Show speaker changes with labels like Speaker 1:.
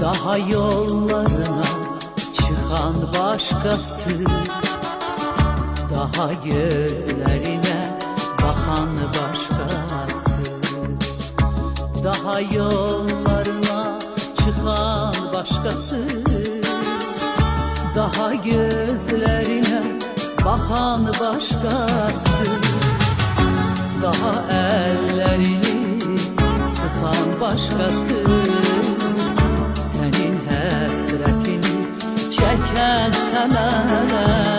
Speaker 1: Daha yollarına çıkan başkası, daha gözlerine bakan başkası. Daha yollarına çıkan başkası, daha gözlerine bakan başkası. Daha ellerini sıkan başkası, senin hasretini çeken seneler.